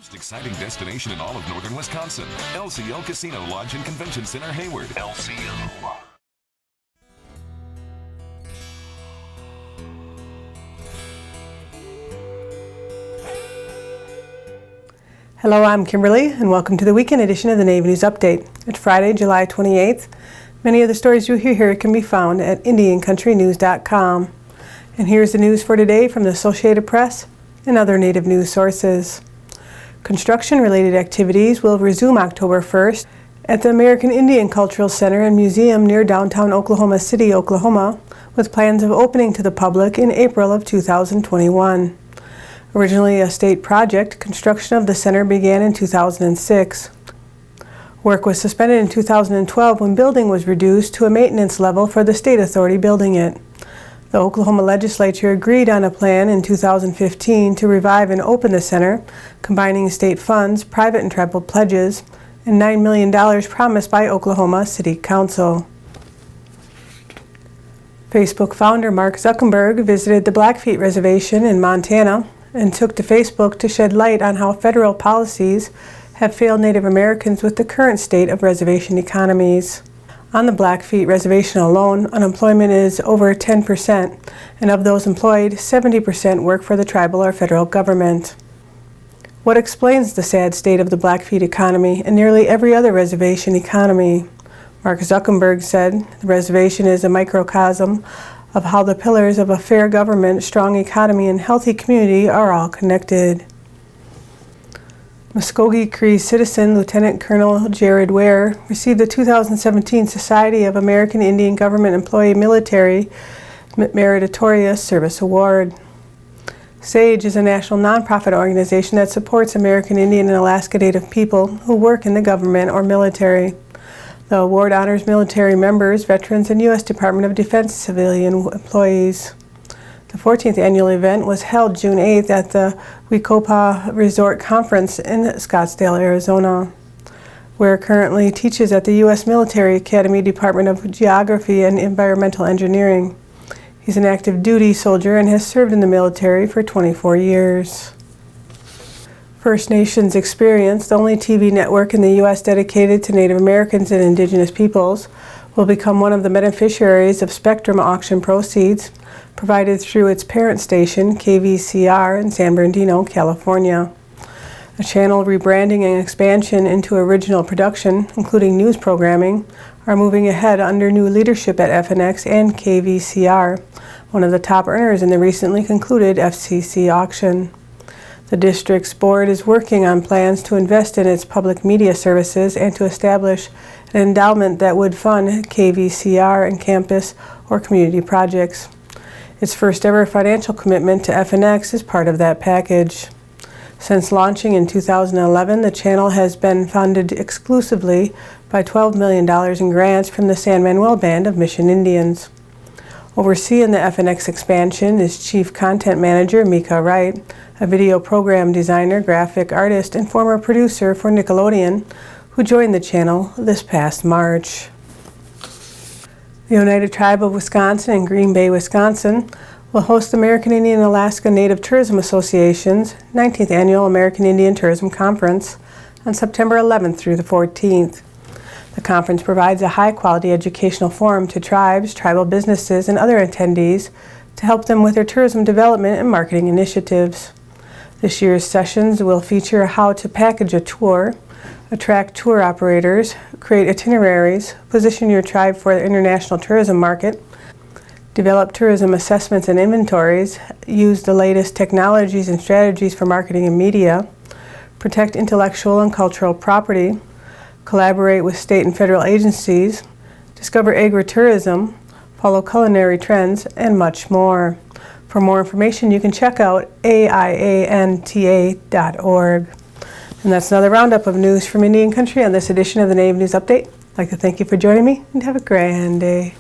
Most exciting destination in all of northern Wisconsin. LCO Casino Lodge and Convention Center, Hayward. LCO. Hello, I'm Kimberly, and welcome to the weekend edition of the Navy News Update. It's Friday, July 28th. Many of the stories you hear here can be found at IndianCountryTV.com. And here's the news for today from the Associated Press and other Native news sources. Construction-related activities will resume October 1st at the American Indian Cultural Center and Museum near downtown Oklahoma City, Oklahoma, with plans of opening to the public in April of 2021. Originally a state project, construction of the center began in 2006. Work was suspended in 2012 when building was reduced to a maintenance level for the state authority building it. The Oklahoma legislature agreed on a plan in 2015 to revive and open the center, combining state funds, private and tribal pledges, and $9 million promised by Oklahoma City Council. Facebook founder Mark Zuckerberg visited the Blackfeet Reservation in Montana and took to Facebook to shed light on how federal policies have failed Native Americans with the current state of reservation economies. On the Blackfeet Reservation alone, unemployment is over 10%, and of those employed, 70% work for the tribal or federal government. What explains the sad state of the Blackfeet economy and nearly every other reservation economy? Mark Zuckerberg said, the reservation is a microcosm of how the pillars of a fair government, strong economy, and healthy community are all connected. Muskogee Cree citizen Lieutenant Colonel Jared Ware received the 2017 Society of American Indian Government Employee Military Meritorious Service Award. SAGE is a national nonprofit organization that supports American Indian and Alaska Native people who work in the government or military. The award honors military members, veterans, and U.S. Department of Defense civilian employees. The 14th annual event was held June 8th at the Wecopa Resort Conference in Scottsdale, Arizona, where currently teaches at the U.S. Military Academy Department of Geography and Environmental Engineering. He's an active duty soldier and has served in the military for 24 years. First Nations Experience, the only TV network in the U.S. dedicated to Native Americans and Indigenous peoples, will become one of the beneficiaries of Spectrum auction proceeds provided through its parent station, KVCR, in San Bernardino, California. A channel rebranding and expansion into original production, including news programming, are moving ahead under new leadership at FNX and KVCR, one of the top earners in the recently concluded FCC auction. The district's board is working on plans to invest in its public media services and to establish an endowment that would fund KVCR and campus or community projects. Its first ever financial commitment to FNX is part of that package. Since launching in 2011, the channel has been funded exclusively by $12 million in grants from the San Manuel Band of Mission Indians. Overseeing the FNX expansion is Chief Content Manager Mika Wright, a video program designer, graphic artist, and former producer for Nickelodeon, who joined the channel this past March. The United Tribe of Wisconsin in Green Bay, Wisconsin, will host the American Indian and Alaska Native Tourism Association's 19th Annual American Indian Tourism Conference on September 11th through the 14th. The conference provides a high-quality educational forum to tribes, tribal businesses, and other attendees to help them with their tourism development and marketing initiatives. This year's sessions will feature how to package a tour, attract tour operators, create itineraries, position your tribe for the international tourism market, develop tourism assessments and inventories, use the latest technologies and strategies for marketing and media, protect intellectual and cultural property, collaborate with state and federal agencies, discover agritourism, follow culinary trends, and much more. For more information, you can check out aianta.org. And that's another roundup of news from Indian Country on this edition of the Navy News Update. I'd like to thank you for joining me and have a grand day.